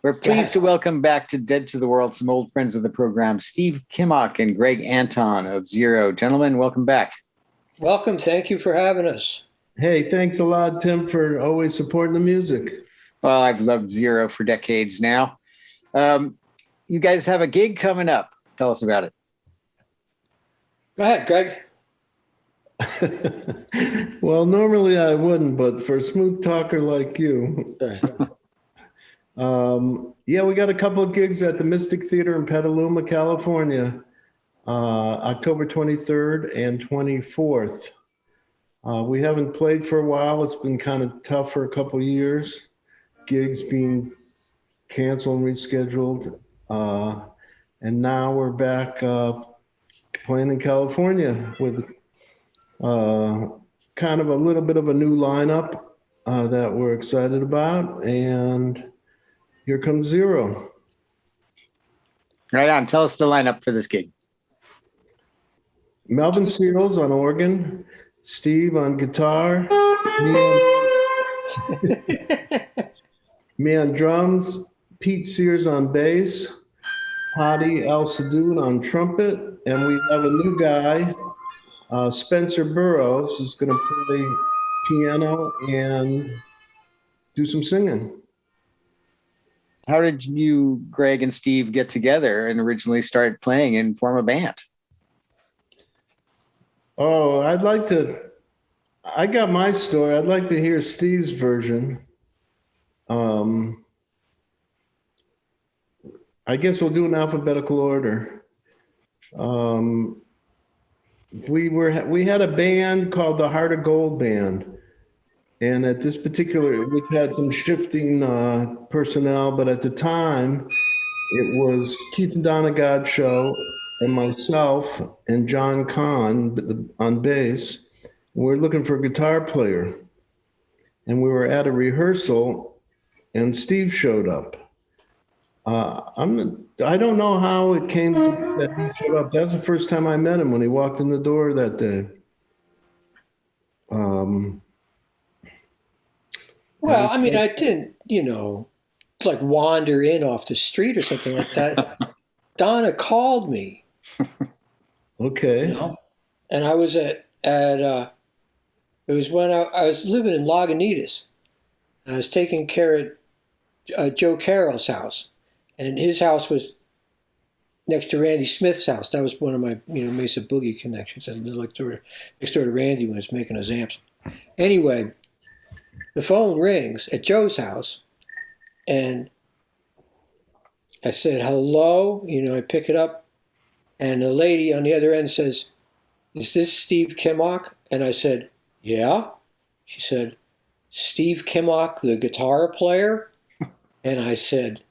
We're pleased to welcome back to Dead to the World some old friends of the program, Steve Kimock and Greg Anton of Zero. Gentlemen, welcome back. Welcome. Thank you for having us. Hey, thanks a lot, Tim, for always supporting the music. Well, I've loved Zero for decades now. You guys have a gig coming up. Tell us about it. Go ahead, Greg. Well, normally I wouldn't, but for a smooth talker like you. Yeah, we got a couple of gigs at the Mystic Theater in Petaluma, California, October 23rd and 24th. We haven't played for a while. It's been kind of tough for a couple of years. Gigs being canceled and rescheduled. And now we're back playing in California with kind of a little bit of a new lineup that we're excited about. And here comes Zero. Right on. Tell us the lineup for this gig. Melvin Seals on organ, Steve on guitar, me on drums, Pete Sears on bass, Hadi El Sadoun on trumpet, and we have a new guy, Spencer Burrows, who's going to play piano and do some singing. How did you, Greg and Steve, get together and originally start playing and form a band? Oh, I got my story. I'd like to hear Steve's version. I guess we'll do an alphabetical order. We had a band called the Heart of Gold Band. And at this particular, we've had some shifting personnel, but at the time, it was Keith and Donna Godshow and myself and John Kahn on bass. We're looking for a guitar player. And we were at a rehearsal, and Steve showed up. I don't know how it came to that he showed up. That's the first time I met him, when he walked in the door that day. Well, I mean, I didn't, like wander in off the street or something like that. Donna called me. Okay. And I was it was when I was living in Lagunitas. I was taking care of Joe Carroll's house, and his house was next to Randy Smith's house. That was one of my, Mesa Boogie connections. I lived next door to Randy when he was making his amps. Anyway, the phone rings at Joe's house, and I said, hello, I pick it up, and the lady on the other end says, is this Steve Kimock? And I said, yeah. She said, Steve Kimock, the guitar player? And I said,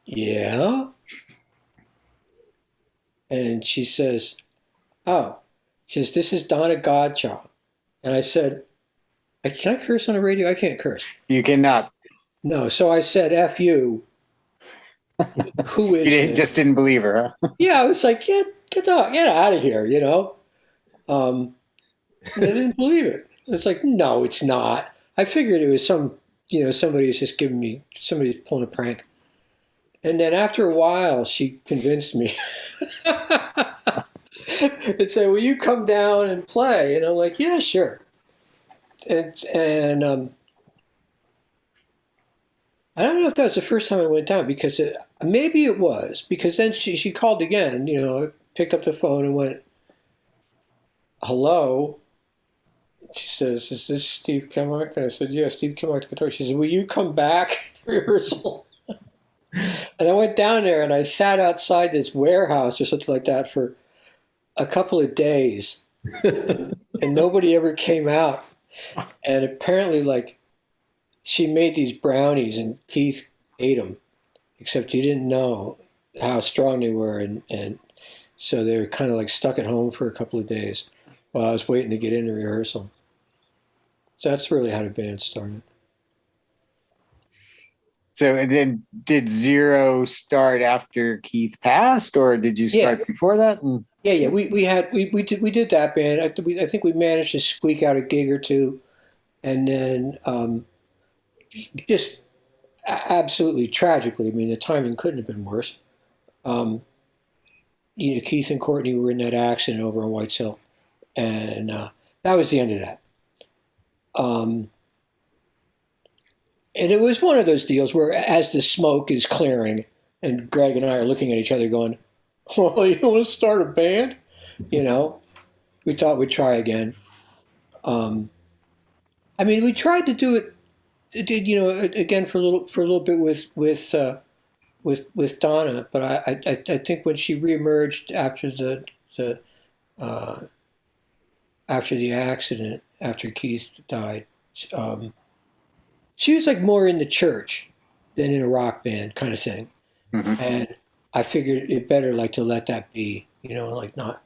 yeah. And she says, oh, this is Donna Godshow. And I said, can I curse on the radio? I can't curse. You cannot. No. So I said, F you. Who is You just didn't believe her, huh? Yeah, I was like, get out of here, I didn't believe it. It's like, no, it's not. I figured it was somebody was just somebody's pulling a prank. And then after a while, she convinced me. And said, will you come down and play? And I'm like, yeah, sure. And I don't know if that was the first time I went down, because maybe it was, because then she called again, picked up the phone and went, hello. She says, is this Steve Kimock? And I said, yeah, Steve Kimock, the guitar. She said, will you come back to rehearsal? And I went down there and I sat outside this warehouse or something like that for a couple of days, and nobody ever came out. And apparently, she made these brownies and Keith ate them, except he didn't know how strong they were. And so they were kind of stuck at home for a couple of days while I was waiting to get into rehearsal. So that's really how the band started. So then did Zero start after Keith passed, or did you start before that? Yeah. We did that band. I think we managed to squeak out a gig or two, and then just absolutely tragically. I mean, the timing couldn't have been worse. Keith and Courtney were in that accident over on White's Hill, and that was the end of that. And it was one of those deals where, as the smoke is clearing, and Greg and I are looking at each other, going, "Well, you want to start a band?" We thought we'd try again. We tried to do it. Again for a little bit with Donna, but I think when she reemerged after the accident, after Keith died, she was like more in the church than in a rock band kind of thing, and I figured it better like to let that be, like not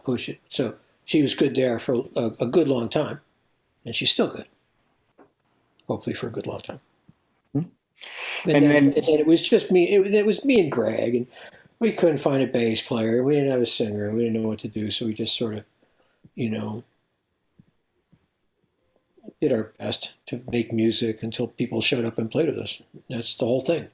push it. So she was good there for a good long time, and she's still good. Hopefully for a good long time. And then it was just me. It was me and Greg, and we couldn't find a bass player. We didn't have a singer. We didn't know what to do, so we just sort of, did our best to make music until people showed up and played with us. That's the whole thing.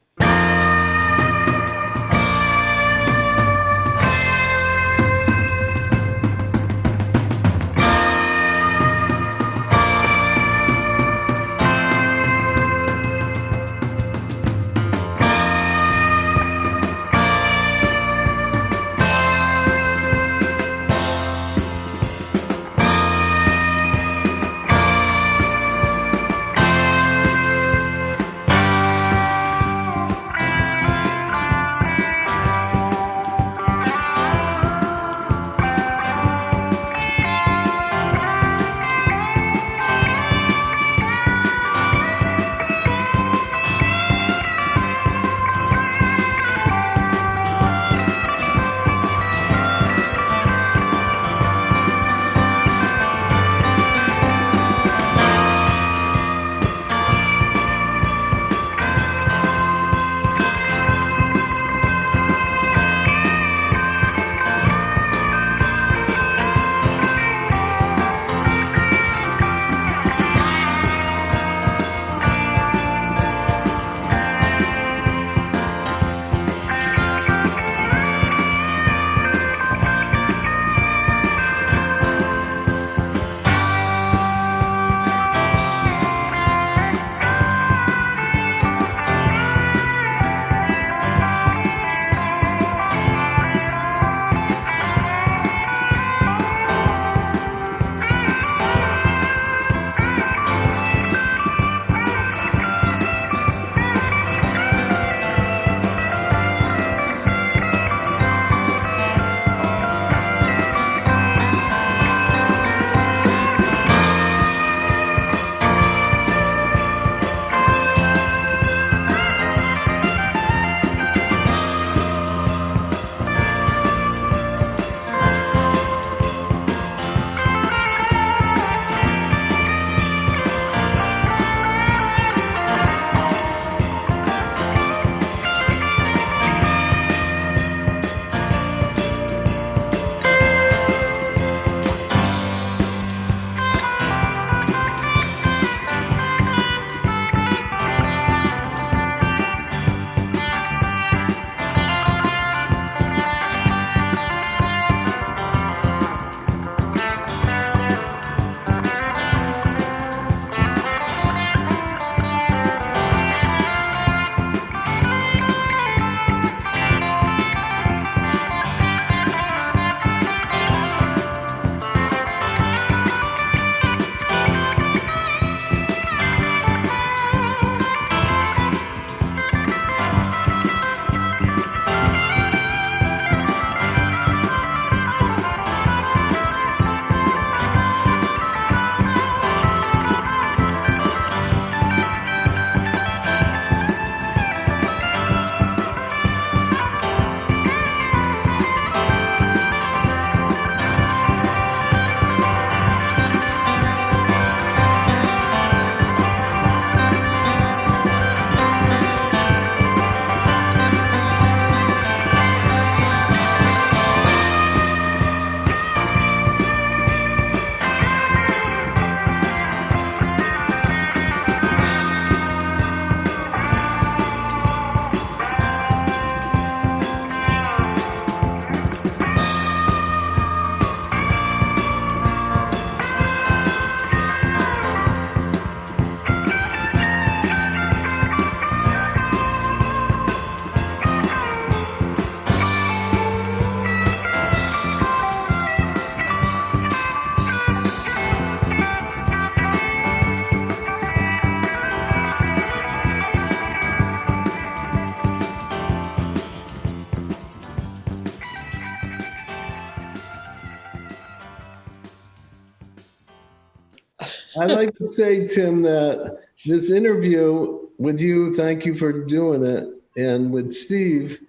I like to say, Tim, that this interview with you, thank you for doing it, and with Steve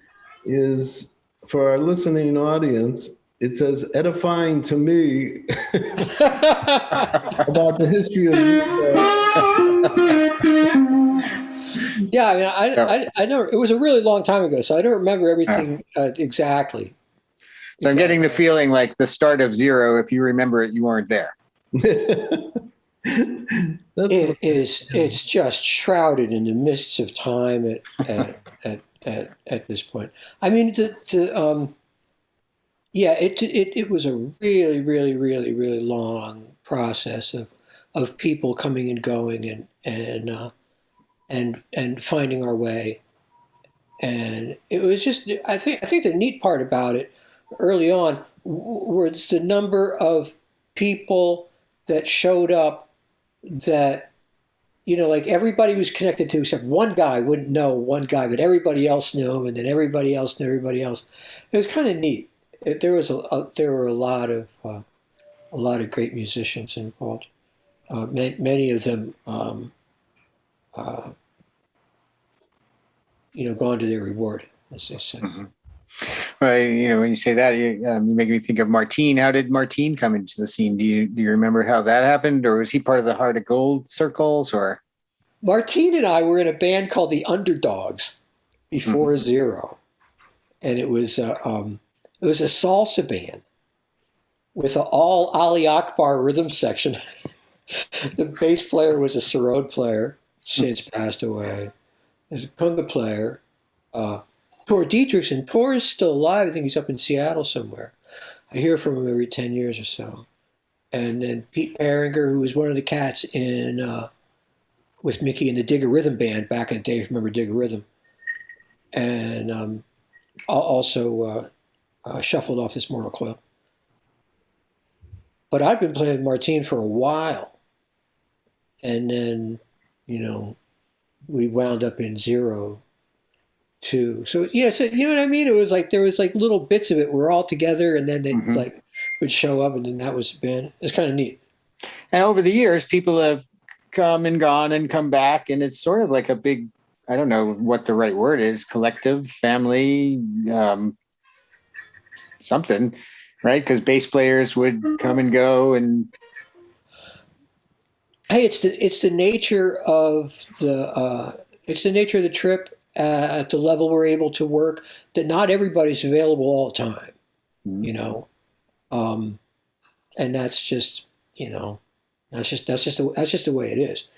is, for our listening audience, it's as edifying to me about the history of Yeah, I mean, I never. It was a really long time ago, so I don't remember everything exactly. So I'm getting the feeling like the start of Zero. If you remember it, you weren't there. It's just shrouded in the mists of time at this point. I mean, it was a really, really, really, really long process of people coming and going and finding our way. And it was just, I think the neat part about it early on was the number of people that showed up that, like everybody was connected to, except one guy wouldn't know one guy, but everybody else knew him, and then everybody else knew everybody else. It was kind of neat. There were a lot of great musicians involved. Many of them, gone to their reward, as they say. Mm-hmm. Well, when you say that, you make me think of Martine. How did Martine come into the scene? Do you remember how that happened, or was he part of the Heart of Gold circles? Or Martine and I were in a band called the Underdogs before Zero, and it was a salsa band with an all Ali Akbar rhythm section. The bass player was a sarod player, since passed away. There's a conga player. Tor Dietrichson. Tor is still alive. I think he's up in Seattle somewhere. I hear from him every 10 years or so. And then Pete Behringer, who was one of the cats in with Mickey in the Digger Rhythm Band back in the day. Remember Digger Rhythm? And also shuffled off this Mortal Coil. But I've been playing with Martine for a while. And then, we wound up in Zero too. So yeah, so you know what I mean? It was like there was like little bits of it were all together, and then they like would show up, and then that was the band. It's kind of neat. And over the years, people have come and gone and come back, and it's sort of like a big, I don't know what the right word is, collective, family, something, right? Because bass players would come and go, and hey, it's the nature of the trip. At the level we're able to work, that not everybody's available all the time, and that's just the way it is.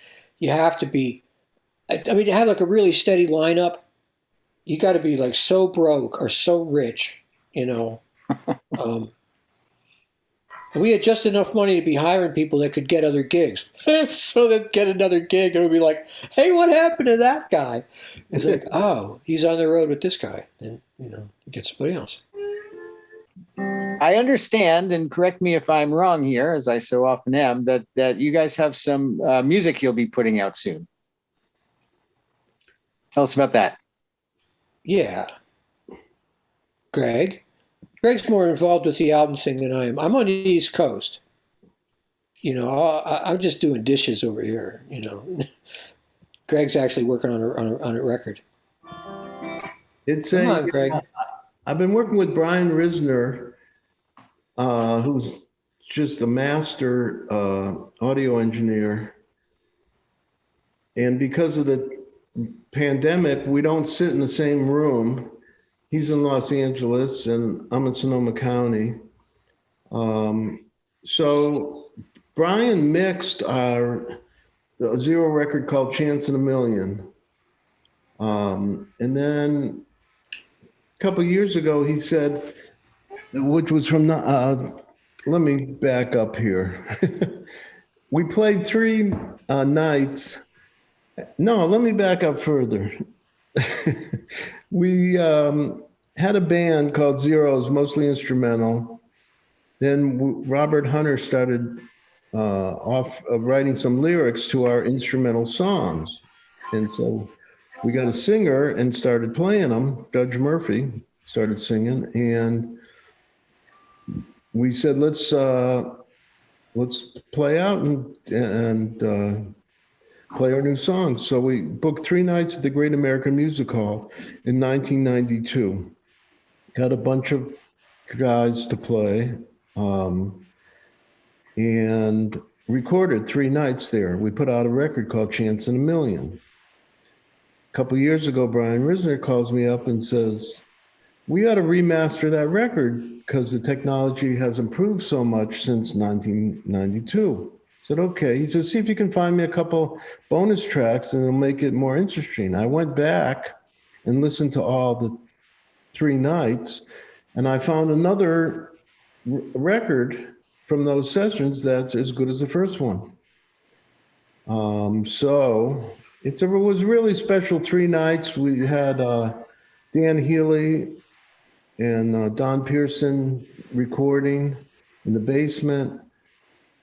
You have to be, I mean, to have like a really steady lineup, you got to be like so broke or so rich, We had just enough money to be hiring people that could get other gigs. So they'd get another gig and it would be like, hey, what happened to that guy? It's like, oh, he's on the road with this guy. And, get somebody else. I understand, and correct me if I'm wrong here, as I so often am, that you guys have some music you'll be putting out soon. Tell us about that. Yeah. Greg's more involved with the album thing than I am. I'm on the East Coast. I'm just doing dishes over here. Greg's actually working on a record. Come on, Greg. I've been working with Brian Risner, who's just a master audio engineer. And because of the pandemic, we don't sit in the same room. He's in Los Angeles and I'm in Sonoma County. So Brian mixed our Zero record called Chance in a Million. And then a couple of years ago, he said, which was from the, let me back up here. We played 3 nights. No, let me back up further. We had a band called Zeros, mostly instrumental. Then Robert Hunter started off writing some lyrics to our instrumental songs. And so we got a singer and started playing them. Judge Murphy started singing. And we said, let's let's play out and play our new songs. So we booked 3 nights at the Great American Music Hall in 1992. Got a bunch of guys to play, and recorded 3 nights there. We put out a record called Chance in a Million. A couple years ago, Brian Risner calls me up and says, we ought to remaster that record because the technology has improved so much since 1992. I said, okay. He said, see if you can find me a couple bonus tracks and it'll make it more interesting. I went back and listened to all the 3 nights, and I found another record from those sessions that's as good as the first one. So it was really special 3 nights. We had Dan Healy and Don Pearson recording in the basement.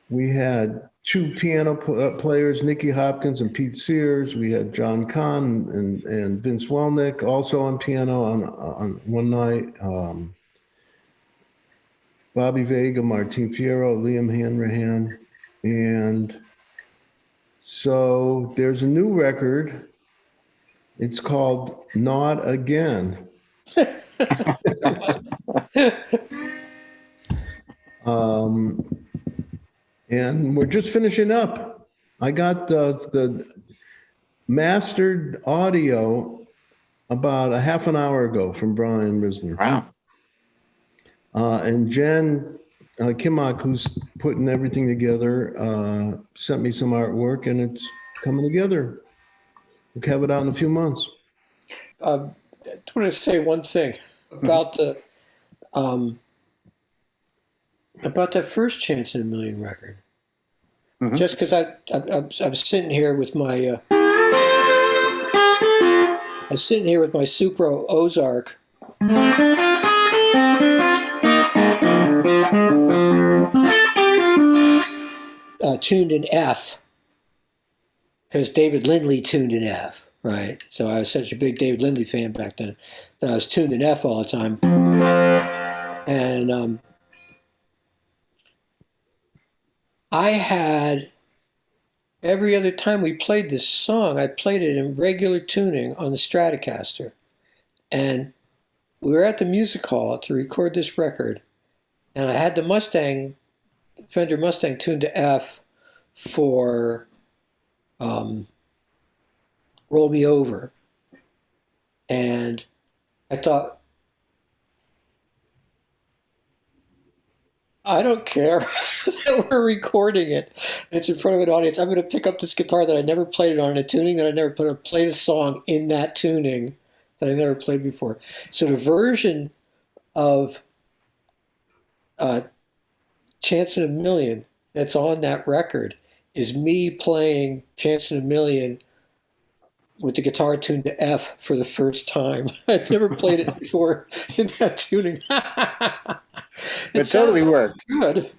We had 2 piano players, Nicky Hopkins and Pete Sears. We had John Kahn and Vince Welnick also on piano on one night. Bobby Vega, Martin Fierro, Liam Hanrahan. And so there's a new record. It's called Not Again. And we're just finishing up. I got the mastered audio about a half an hour ago from Brian Risner. Wow. And Jen Kimock, who's putting everything together, sent me some artwork, and it's coming together. We'll have it out in a few months. I just want to say one thing about that first Chance in a Million record. Mm-hmm. Just because I'm sitting here with my Supro Ozark. Tuned in F, because David Lindley tuned in F, right? So I was such a big David Lindley fan back then that I was tuned in F all the time. And I had, every other time we played this song, I played it in regular tuning on the Stratocaster. And we were at the music hall to record this record, and I had the Fender Mustang tuned to F for Roll Me Over. And I thought, I don't care that we're recording it. It's in front of an audience. I'm going to pick up this guitar that I never played it on, a tuning that I never played a song in that tuning that I never played before. So the version of Chance in a Million that's on that record is me playing Chance in a Million with the guitar tuned to F for the first time. I'd never played it before in that tuning. It totally worked. Good.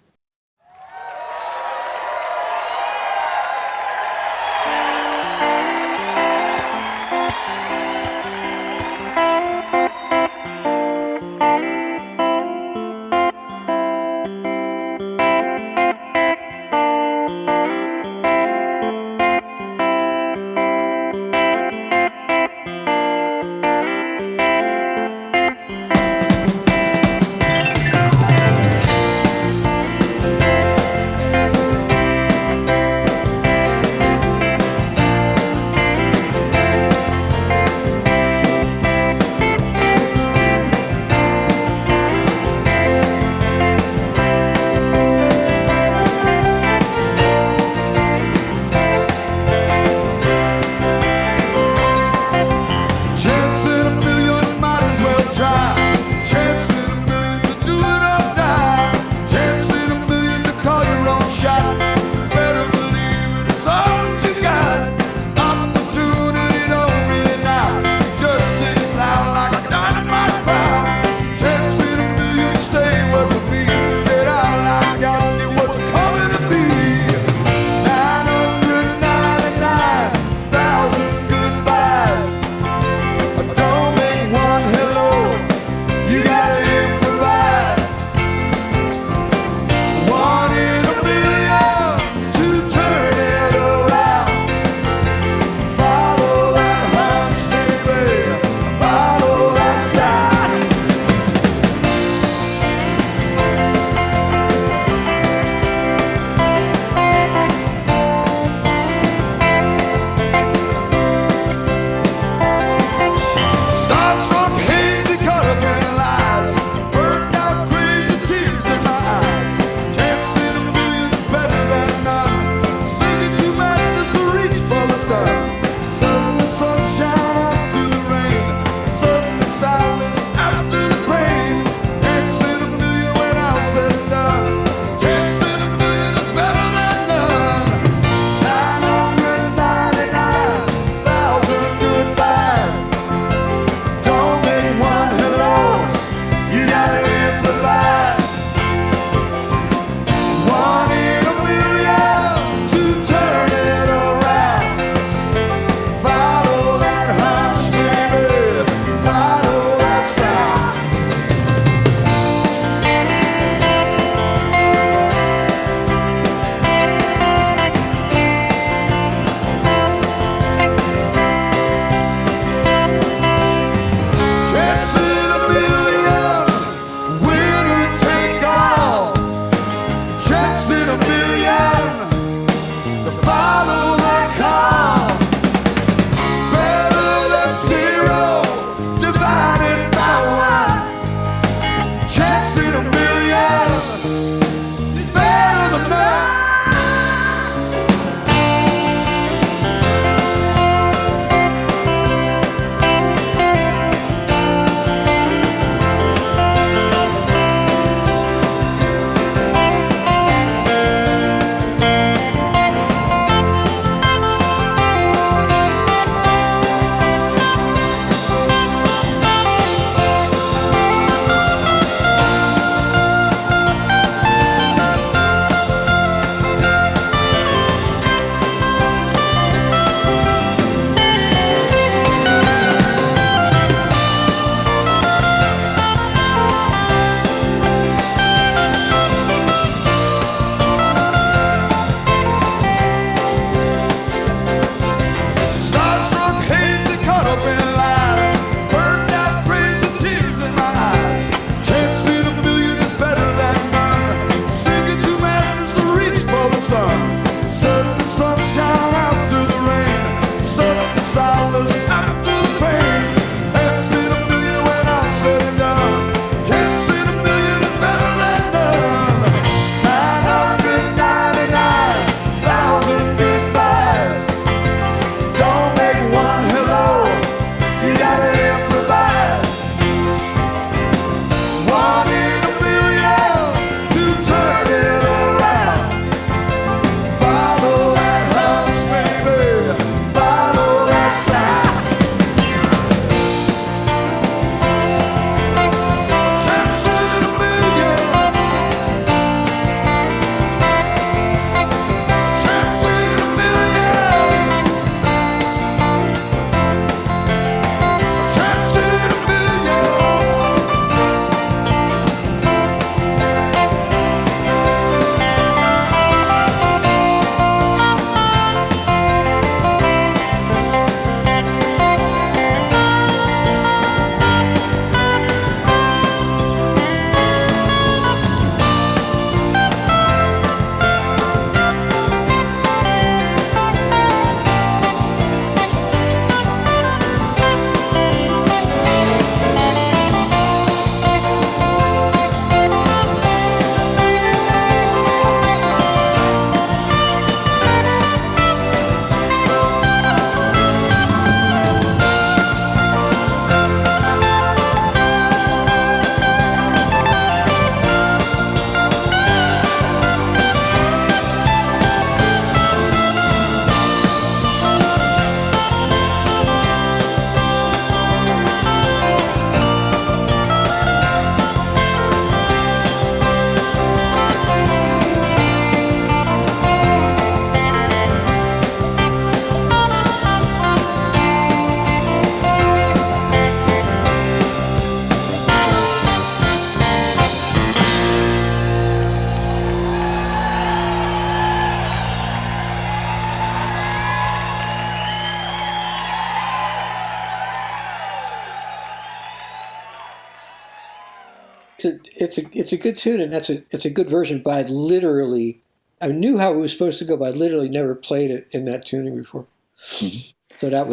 It's a good tune, and it's a good version. But I knew how it was supposed to go, but I literally never played it in that tuning before. Mhm. So that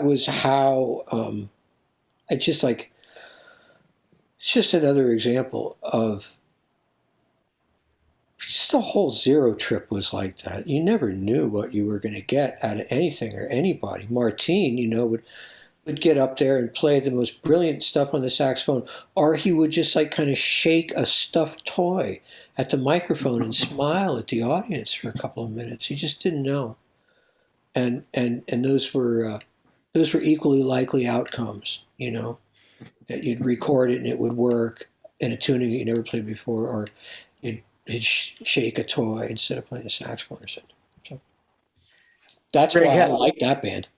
was how I just like. It's just another example of just the whole Zero trip was like that. You never knew what you were going to get out of anything or anybody. Martine, would get up there and play the most brilliant stuff on the saxophone, or he would just like kind of shake a stuffed toy at the microphone and smile at the audience for a couple of minutes. You just didn't know, and those were equally likely outcomes. That you'd record it and it would work in a tuning that you never played before, or you'd shake a toy instead of playing the saxophone or something. So that's why I like that band.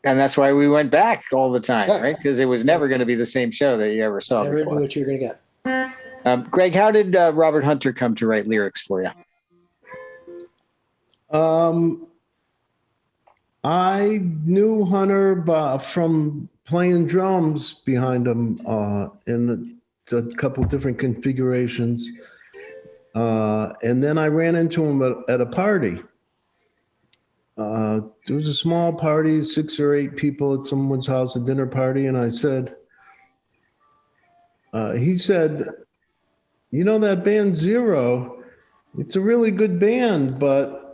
And that's why we went back all the time, Sure. right? Because it was never going to be the same show that you ever saw Never before. knew what you were going to get. Greg, how did Robert Hunter come to write lyrics for you? I knew Hunter from playing drums behind him in a couple different configurations. And then I ran into him at a party. There was a small party, 6 or 8 people at someone's house, a dinner party. And I said, he said, that band Zero, it's a really good band, but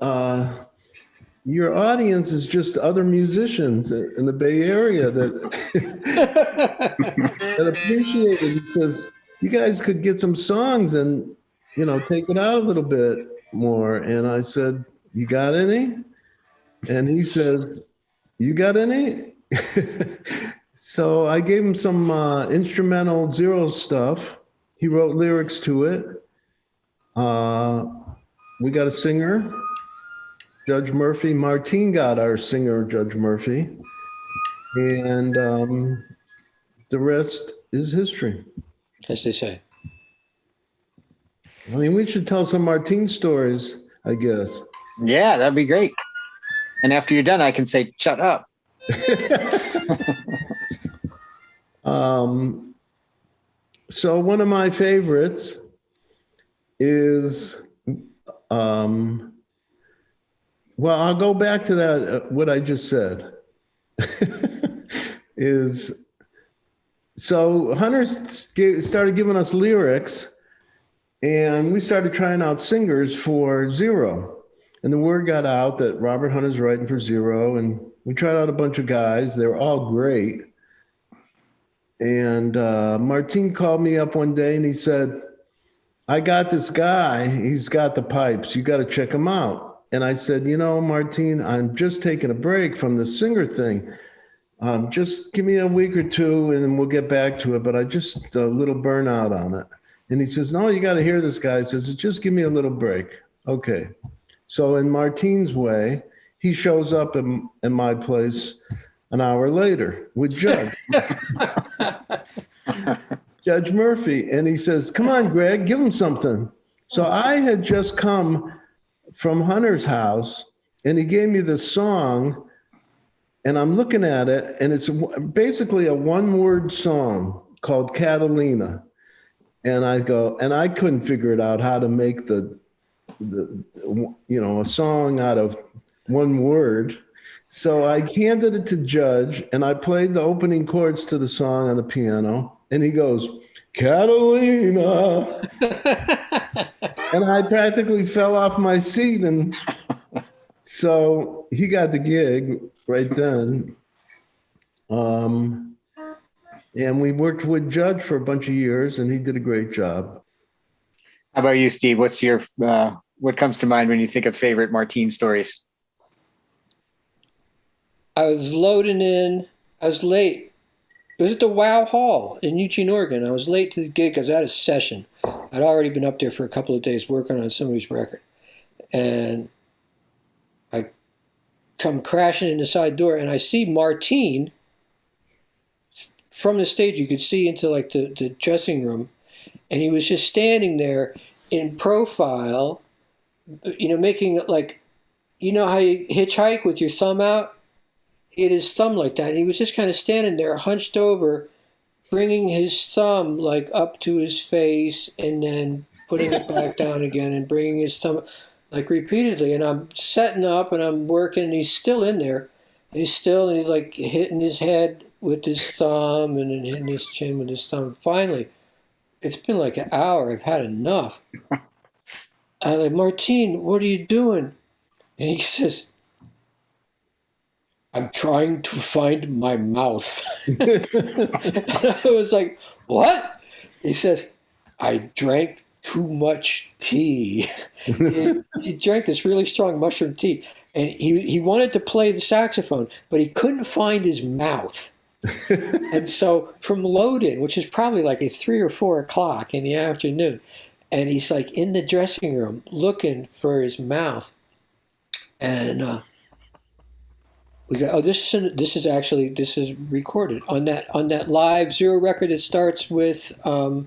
your audience is just other musicians in the Bay Area that appreciate it, because you guys could get some songs and, take it out a little bit more. And I said, you got any? And he says, you got any? So I gave him some instrumental Zero stuff. He wrote lyrics to it. We got a singer, Judge Murphy. Martine got our singer, Judge Murphy. And the rest is history. As they say. I mean, we should tell some Martine stories, I guess. Yeah, that'd be great. And after you're done, I can say, shut up. So one of my favorites is Well, I'll go back to that. What I just said is so Hunter started giving us lyrics, and we started trying out singers for Zero. And the word got out that Robert Hunter's writing for Zero, and we tried out a bunch of guys. They were all great. And Martin called me up one day and he said, I got this guy. He's got the pipes. You got to check him out. And I said, Martin, I'm just taking a break from the singer thing. Just give me a week or two and then we'll get back to it. But I just a little burnout on it. And he says, no, you got to hear this guy. He says, just give me a little break. Okay. So in Martin's way, he shows up in my place an hour later with Judge. Judge Murphy. And he says, come on, Greg, give him something. So I had just come from Hunter's house and he gave me this song and I'm looking at it and it's basically a one-word song called Catalina. And I go, and I couldn't figure it out how to make a song out of one word. So I handed it to Judge and I played the opening chords to the song on the piano. And he goes, Catalina. And I practically fell off my seat. And so he got the gig right then. And we worked with Judge for a bunch of years and he did a great job. How about you, Steve? What's your, what comes to mind when you think of favorite Martin stories? I was loading in. I was late. It was at the Wow Hall in Eugene, Oregon. I was late to the gig because I had a session. I'd already been up there for a couple of days working on somebody's record. And I come crashing in the side door and I see Martin from the stage. You could see into like the dressing room. And he was just standing there in profile, making it like, how you hitchhike with your thumb out? He had his thumb like that. And he was just kind of standing there, hunched over, bringing his thumb like up to his face and then putting it back down again and bringing his thumb like repeatedly. And I'm setting up and I'm working and he's still in there. And he's like hitting his head with his thumb and then hitting his chin with his thumb. Finally, it's been like an hour. I've had enough. I'm like, Martin, what are you doing? And he says, I'm trying to find my mouth. I was like, what? He says, I drank too much tea. He drank this really strong mushroom tea. And he wanted to play the saxophone, but he couldn't find his mouth. And so from load-in, which is probably like at 3 or 4 o'clock in the afternoon, and he's like in the dressing room looking for his mouth. And we go, this is recorded on that live Zero record. It starts with I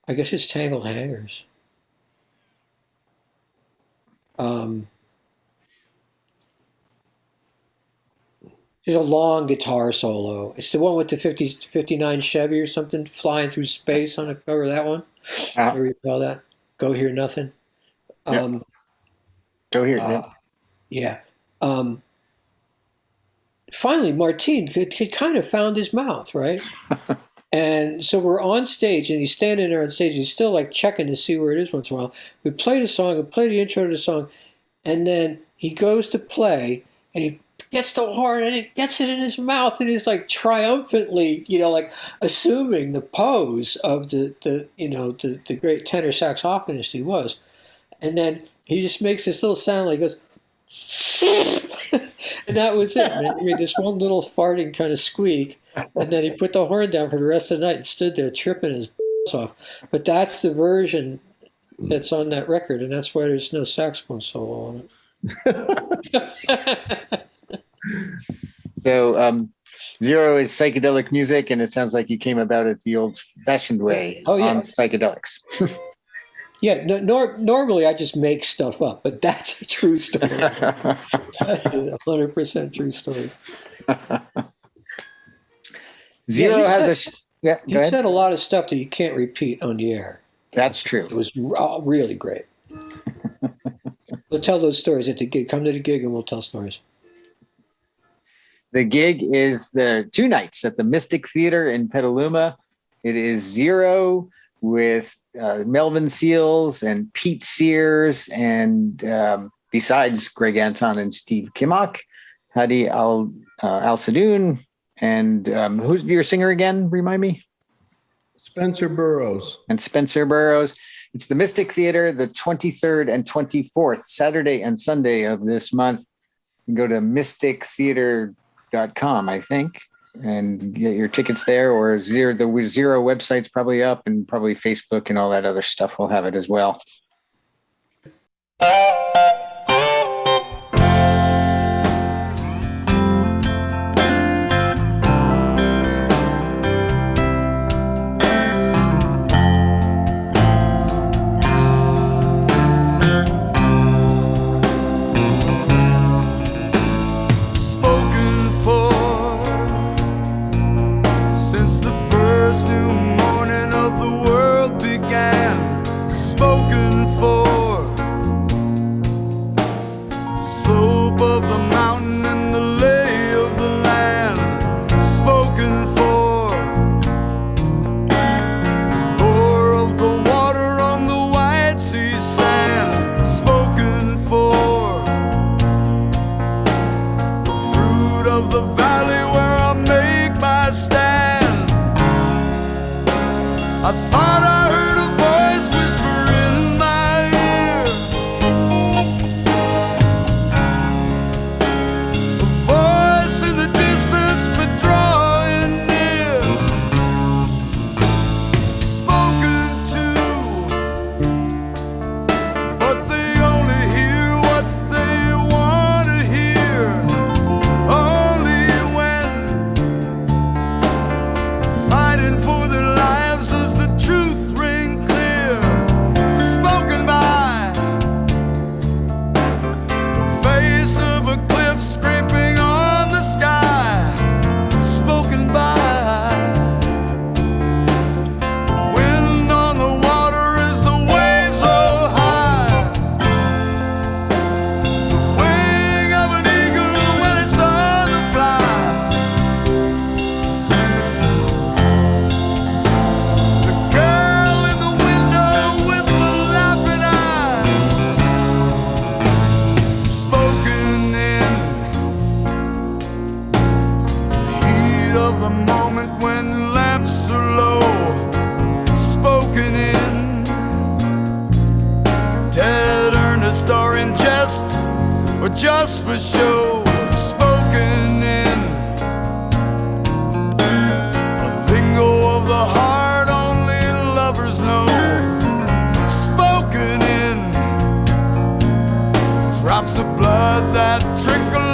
guess it's Tangled Hangers. There's a long guitar solo. It's the one with the 59 Chevy or something flying through space on the cover of that one. You recall that? Go Hear Nothing. Go Hear. Yeah. Finally, Martin could kind of found his mouth, right? And so we're on stage, and he's standing there on stage. He's still like checking to see where it is once in a while. We played a song, we played the intro to the song, and then he goes to play, and he gets the horn, and he gets it in his mouth, and he's like triumphantly, like assuming the pose of the great tenor saxophonist he was. And then he just makes this little sound like he goes, and that was it. I mean, this one little farting kind of squeak, and then he put the horn down for the rest of the night and stood there tripping his off. But that's the version that's on that record, and that's why there's no saxophone solo on it. So Zero is psychedelic music, and it sounds like you came about it the old-fashioned way on psychedelics. Yeah, normally I just make stuff up, but that's a true story. That is 100% true story. Zero has he said a lot of stuff that you can't repeat on the air. That's true. It was really great. We'll tell those stories at the gig. Come to the gig and we'll tell stories. The gig is the 2 nights at the Mystic Theater in Petaluma. It is Zero with Melvin Seals and Pete Sears, and besides Greg Anton and Steve Kimock, Hadi Al Sadoun, and who's your singer again? Remind me. Spencer Burrows. And Spencer Burrows. It's the Mystic Theater, the 23rd and 24th, Saturday and Sunday of this month. You can go to mystictheater.com, I think, and get your tickets there, or the Zero website's probably up, and probably Facebook and all that other stuff will have it as well. Just for show, spoken in a lingo of the heart only lovers know. Spoken in drops of blood that trickle